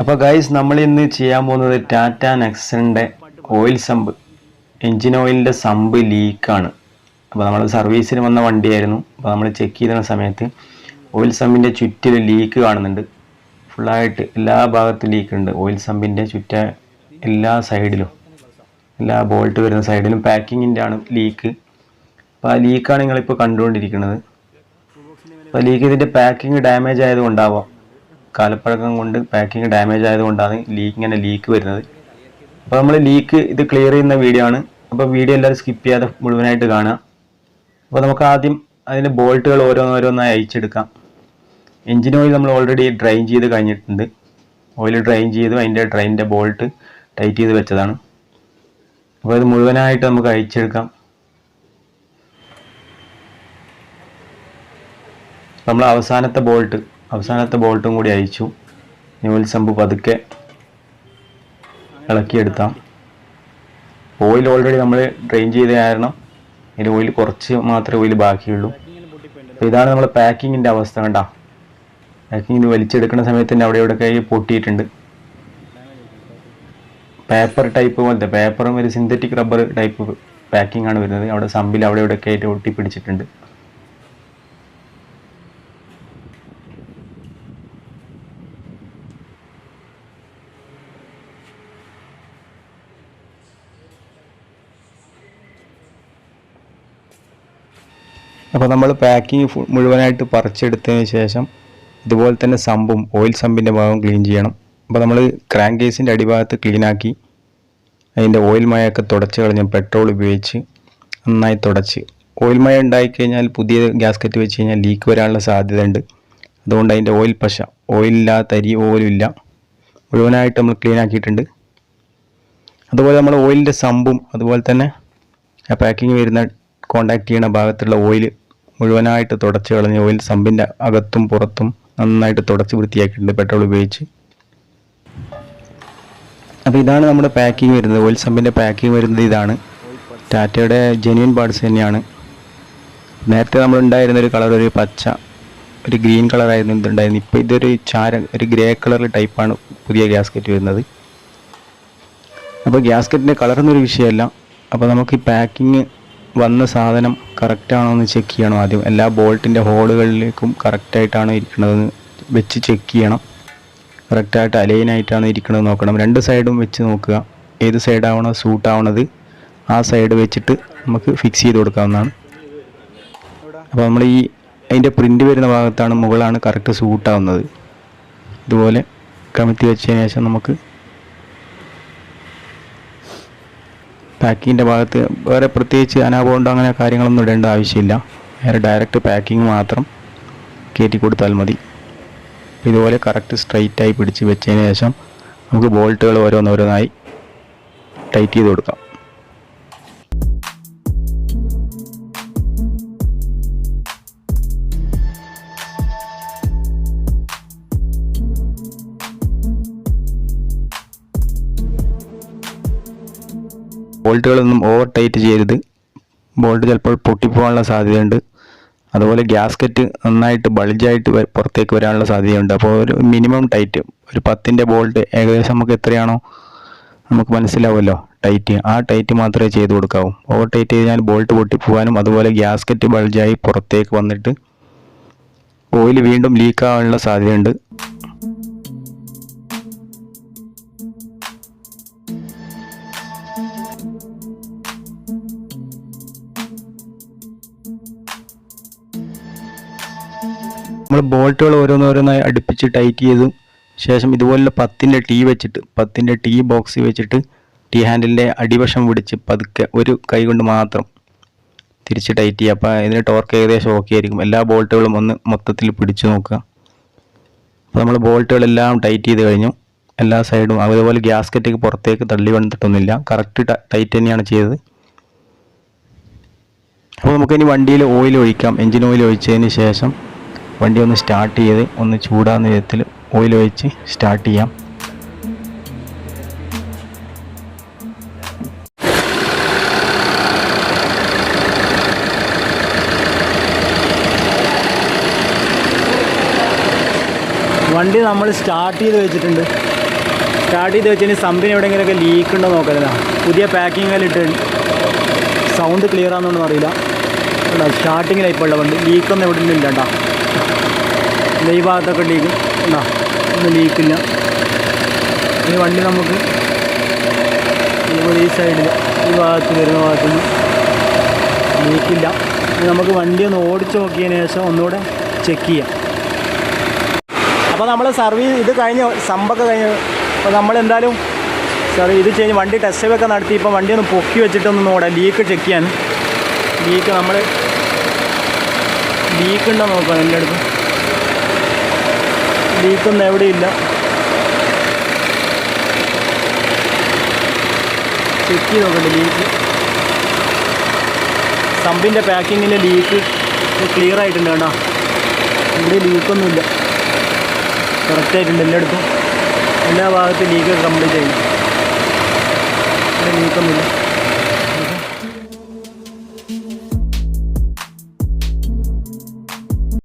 അപ്പോൾ ഗൈസ് നമ്മൾ ഇന്ന് ചെയ്യാൻ പോകുന്നത് ടാറ്റ നെക്സണിൻ്റെ ഓയിൽ സമ്പ് എൻജിൻ ഓയിലിൻ്റെ സമ്പ് ലീക്കാണ്. അപ്പോൾ നമ്മൾ സർവീസിന് വന്ന വണ്ടിയായിരുന്നു. അപ്പോൾ നമ്മൾ ചെക്ക് ചെയ്യുന്ന സമയത്ത് ഓയിൽ സമ്പിൻ്റെ ചുറ്റിൽ ലീക്ക് കാണുന്നുണ്ട്. ഫുള്ളായിട്ട് എല്ലാ ഭാഗത്തും ലീക്ക് ഉണ്ട്. ഓയിൽ സമ്പിൻ്റെ ചുറ്റ എല്ലാ സൈഡിലും, എല്ലാ ബോൾട്ട് വരുന്ന സൈഡിലും പാക്കിങ്ങിൻ്റെ ആണ് ലീക്ക്. അപ്പോൾ ആ ലീക്കാണ് നിങ്ങളിപ്പോൾ കണ്ടുകൊണ്ടിരിക്കുന്നത്. അപ്പോൾ ലീക്ക് ഇതിൻ്റെ പാക്കിങ് ഡാമേജ് ആയതുകൊണ്ടാവാം, കാലപ്പഴക്കം കൊണ്ട് പാക്കിങ് ഡാമേജ് ആയതുകൊണ്ടാണ് ഇങ്ങനെ ലീക്ക് വരുന്നത്. അപ്പോൾ നമ്മൾ ലീക്ക് ഇത് ക്ലിയർ ചെയ്യുന്ന വീഡിയോ ആണ്. അപ്പോൾ വീഡിയോ എല്ലാവരും സ്കിപ്പ് ചെയ്യാതെ മുഴുവനായിട്ട് കാണുക. അപ്പോൾ നമുക്ക് ആദ്യം അതിൻ്റെ ബോൾട്ടുകൾ ഓരോന്നോരോന്നായി അയച്ചെടുക്കാം. എൻജിൻ ഓയിൽ നമ്മൾ ഓൾറെഡി ഡ്രൈൻ ചെയ്ത് കഴിഞ്ഞിട്ടുണ്ട്. ഓയിൽ ഡ്രൈൻ ചെയ്തു, അതിൻ്റെ ഡ്രൈനിൻ്റെ ബോൾട്ട് ടൈറ്റ് ചെയ്ത് വെച്ചതാണ്. അപ്പോൾ ഇത് മുഴുവനായിട്ട് നമുക്ക് അയച്ചെടുക്കാം. നമ്മൾ അവസാനത്തെ ബോൾട്ടും കൂടി അയച്ചു. ഓയിൽ സമ്പ് പതുക്കെ ഇളക്കിയെടുത്താം. ഓയിൽ ഓൾറെഡി നമ്മൾ ഡ്രെയിൻ ചെയ്ത കാരണം അതിൽ ഓയിൽ കുറച്ച് മാത്രമേ ഓയിൽ ബാക്കിയുള്ളൂ. അപ്പോൾ ഇതാണ് നമ്മൾ പാക്കിങ്ങിൻ്റെ അവസ്ഥ. കണ്ട പാക്കിങ് ഇത് വലിച്ചെടുക്കുന്ന സമയത്ത് തന്നെ അവിടെ ഇവിടെ കൈ പൊട്ടിയിട്ടുണ്ട്. പേപ്പർ ടൈപ്പ് പോലത്തെ, പേപ്പറും ഒരു സിന്തറ്റിക് റബ്ബർ ടൈപ്പ് പാക്കിംഗ് ആണ് വരുന്നത്. അവിടെ സമ്പിൽ അവിടെ ഇവിടെ ആയിട്ട് ഒട്ടിപ്പിടിച്ചിട്ടുണ്ട്. അപ്പോൾ നമ്മൾ പാക്കിങ് മുഴുവനായിട്ട് പറിച്ചെടുത്തതിന് ശേഷം ഇതുപോലെ തന്നെ സമ്പും ഓയിൽ സമ്പിൻ്റെ ഭാഗം ക്ലീൻ ചെയ്യണം. അപ്പോൾ നമ്മൾ ക്രാങ്ക് കേസിൻ്റെ അടിഭാഗത്ത് ക്ലീനാക്കി അതിൻ്റെ ഓയിൽ മയമൊക്കെ തുടച്ച് കളഞ്ഞ് പെട്രോൾ ഉപയോഗിച്ച് നന്നായി തുടച്ച്. ഓയിൽ മയം ഉണ്ടായിക്കഴിഞ്ഞാൽ പുതിയ ഗ്യാസ്കറ്റ് വെച്ച് കഴിഞ്ഞാൽ ലീക്ക് വരാനുള്ള സാധ്യത ഉണ്ട്. അതുകൊണ്ട് അതിൻ്റെ ഓയിൽ പശ, ഓയിലില്ലാത്ത തരി പോലും ഇല്ല, മുഴുവനായിട്ട് നമ്മൾ ക്ലീൻ ആക്കിയിട്ടുണ്ട്. അതുപോലെ നമ്മൾ ഓയിലിൻ്റെ സമ്പും അതുപോലെ തന്നെ ആ പാക്കിങ് വരുന്ന കോണ്ടാക്ട് ചെയ്യുന്ന ഭാഗത്തുള്ള ഓയിൽ മുഴുവനായിട്ട് തുടച്ച് കളഞ്ഞ് ഓയിൽ സമ്പിൻ്റെ അകത്തും പുറത്തും നന്നായിട്ട് തുടച്ച് വൃത്തിയാക്കിയിട്ടുണ്ട് പെട്രോൾ ഉപയോഗിച്ച്. അപ്പോൾ ഇതാണ് നമ്മുടെ പാക്കിങ് വരുന്നത്. ഓയിൽ സമ്പിൻ്റെ പാക്കിങ് വരുന്നത് ഇതാണ്. ടാറ്റയുടെ ജെന്യുവൻ പാർട്സ് തന്നെയാണ്. നേരത്തെ നമ്മൾ ഉണ്ടായിരുന്നൊരു കളർ ഒരു പച്ച, ഒരു ഗ്രീൻ കളറായിരുന്നു ഇതുണ്ടായിരുന്നു. ഇപ്പോൾ ഇതൊരു ഒരു ഗ്രേ കളർ ടൈപ്പാണ് പുതിയ ഗ്യാസ്കറ്റ് വരുന്നത്. അപ്പോൾ ഗ്യാസ്കറ്റിൻ്റെ കളറൊന്നൊരു വിഷയമല്ല. അപ്പോൾ നമുക്ക് ഈ പാക്കിങ് വന്ന സാധനം കറക്റ്റാണോ എന്ന് ചെക്ക് ചെയ്യണം. ആദ്യം എല്ലാ ബോൾട്ടിൻ്റെ ഹോളുകളിലേക്കും കറക്റ്റായിട്ടാണോ ഇരിക്കണതെന്ന് വെച്ച് ചെക്ക് ചെയ്യണം. കറക്റ്റായിട്ട് അലൈനായിട്ടാണ് ഇരിക്കണത് നോക്കണം. രണ്ട് സൈഡും വെച്ച് നോക്കുക. ഏത് സൈഡാവണോ സൂട്ടാവണത് ആ സൈഡ് വെച്ചിട്ട് നമുക്ക് ഫിക്സ് ചെയ്ത് കൊടുക്കാവുന്നതാണ്. അപ്പോൾ നമ്മൾ അതിൻ്റെ പ്രിൻ്റ് വരുന്ന ഭാഗത്താണ്, മുകളാണ് കറക്റ്റ് സൂട്ടാവുന്നത്. ഇതുപോലെ കമത്തി വെച്ചതിന് ശേഷം നമുക്ക് പാക്കിങ്ങിൻ്റെ ഭാഗത്ത് വേറെ പ്രത്യേകിച്ച് അനാബോണ്ടോ അങ്ങനെ കാര്യങ്ങളൊന്നും ഇടേണ്ട ആവശ്യമില്ല. വേറെ ഡയറക്റ്റ് പാക്കിങ് മാത്രം കയറ്റി കൊടുത്താൽ മതി. ഇതുപോലെ കറക്റ്റ് സ്ട്രൈറ്റായി പിടിച്ച് വെച്ചതിന് ശേഷം നമുക്ക് ബോൾട്ടുകൾ ഓരോന്നോരോന്നായി ടൈറ്റ് ചെയ്ത് കൊടുക്കാം. ബോൾട്ടുകളൊന്നും ഓവർ ടൈറ്റ് ചെയ്യരുത്. ബോൾട്ട് ചിലപ്പോൾ പൊട്ടിപ്പോകാനുള്ള സാധ്യതയുണ്ട്. അതുപോലെ ഗ്യാസ്കറ്റ് നന്നായിട്ട് ബൾജായിട്ട് പുറത്തേക്ക് വരാനുള്ള സാധ്യതയുണ്ട്. അപ്പോൾ ഒരു മിനിമം ടൈറ്റ്, ഒരു 10ൻ്റെ ബോൾട്ട് ഏകദേശം നമുക്ക് എത്രയാണോ നമുക്ക് മനസ്സിലാവുമല്ലോ ടൈറ്റ്, ആ ടൈറ്റ് മാത്രമേ ചെയ്ത് കൊടുക്കാവൂ. ഓവർ ടൈറ്റ് ചെയ്താൽ ബോൾട്ട് പൊട്ടിപ്പോകാനും അതുപോലെ ഗ്യാസ്കറ്റ് ബൾജായി പുറത്തേക്ക് വന്നിട്ട് ഓയിൽ വീണ്ടും ലീക്കാവാനുള്ള സാധ്യതയുണ്ട്. നമ്മൾ ബോൾട്ടുകൾ ഓരോന്നോരോന്നായി അടുപ്പിച്ച് ടൈറ്റ് ചെയ്തു ശേഷം ഇതുപോലുള്ള 10ൻ്റെ ടീ ബോക്സ് വെച്ചിട്ട് ടീ ഹാൻഡിലിൻ്റെ അടിവശം പിടിച്ച് പതുക്കെ ഒരു കൈ കൊണ്ട് മാത്രം തിരിച്ച് ടൈറ്റ് ചെയ്യുക. അപ്പോൾ ഇതിന് ടോർക്ക് ഏകദേശം ഓക്കെ ആയിരിക്കും. എല്ലാ ബോൾട്ടുകളും ഒന്ന് മൊത്തത്തിൽ പിടിച്ചു നോക്കുക. അപ്പോൾ നമ്മൾ ബോൾട്ടുകളെല്ലാം ടൈറ്റ് ചെയ്ത് കഴിഞ്ഞു, എല്ലാ സൈഡും. അതുപോലെ ഗ്യാസ്കറ്റ് പുറത്തേക്ക് തള്ളി വന്നിട്ടൊന്നുമില്ല, കറക്റ്റ് ടൈറ്റ് തന്നെയാണ് ചെയ്തത്. അപ്പോൾ നമുക്കിനി വണ്ടിയിൽ ഓയിൽ ഒഴിക്കാം. എൻജിൻ ഓയിൽ ഒഴിച്ചതിന് ശേഷം വണ്ടി ഒന്ന് സ്റ്റാർട്ട് ചെയ്ത് ഒന്ന് ചൂടാകുന്ന വിധത്തിൽ ഓയിൽ ഒഴിച്ച് സ്റ്റാർട്ട് ചെയ്യാം. വണ്ടി നമ്മൾ സ്റ്റാർട്ട് ചെയ്ത് വെച്ചിട്ടുണ്ട്. സ്റ്റാർട്ട് ചെയ്ത് വെച്ചതിന് സമ്പിന് എവിടെയെങ്കിലുമൊക്കെ ലീക്ക് ഉണ്ടോ നോക്കരുതാ. പുതിയ പാക്കിങ്ങിലിട്ട് സൗണ്ട് ക്ലിയർ ആണെന്നൊന്നും അറിയില്ല കേട്ടോ. സ്റ്റാർട്ടിങ്ങിലായി ഇപ്പോൾ ഉള്ള വണ്ടി ലീക്കൊന്നും എവിടെ നിന്നില്ല കേട്ടോ. ഈ ഭാഗത്തൊക്കെ ലീക്ക് ഉണ്ടോ? ഒന്നും ലീക്കില്ല. ഈ വണ്ടി നമുക്ക് ഈ സൈഡിൽ ഈ ഭാഗത്ത് വരുന്ന ഭാഗത്തൊന്നും ലീക്കില്ല. നമുക്ക് വണ്ടി ഒന്ന് ഓടിച്ച് നോക്കിയതിന് ശേഷം ഒന്നുകൂടെ ചെക്ക് ചെയ്യാം. അപ്പോൾ നമ്മൾ സർവീസ് ഇത് കഴിഞ്ഞ് സമ്പൊക്കെ കഴിഞ്ഞ് അപ്പോൾ നമ്മളെന്തായാലും ഇത് ചെയ്ത് വണ്ടി ടെസ്റ്റ് ഡ്രൈവൊക്കെ നടത്തി. ഇപ്പോൾ വണ്ടി ഒന്ന് പൊക്കി വെച്ചിട്ടൊന്ന് നോക്കാം ലീക്ക് ചെക്ക് ചെയ്യാൻ. ലീക്ക് നമ്മൾ ലീക്കുണ്ടോ നോക്കാം. എൻ്റെ അടുത്ത് ലീക്കൊന്നും എവിടെയില്ല. ചെക്ക് ചെയ്ത് നോക്കട്ടെ ലീക്ക്. സമ്പിൻ്റെ പാക്കിങ്ങിലെ ലീക്ക് ക്ലിയർ ആയിട്ടുണ്ട് കേട്ടോ. ഇവിടെ ലീക്കൊന്നുമില്ല, കറക്റ്റായിട്ടുണ്ട്. എല്ലായിടത്തും എല്ലാ ഭാഗത്തും ലീക്ക് കംപ്ലീറ്റ് ആയി. ഇവിടെ ലീക്കൊന്നുമില്ല.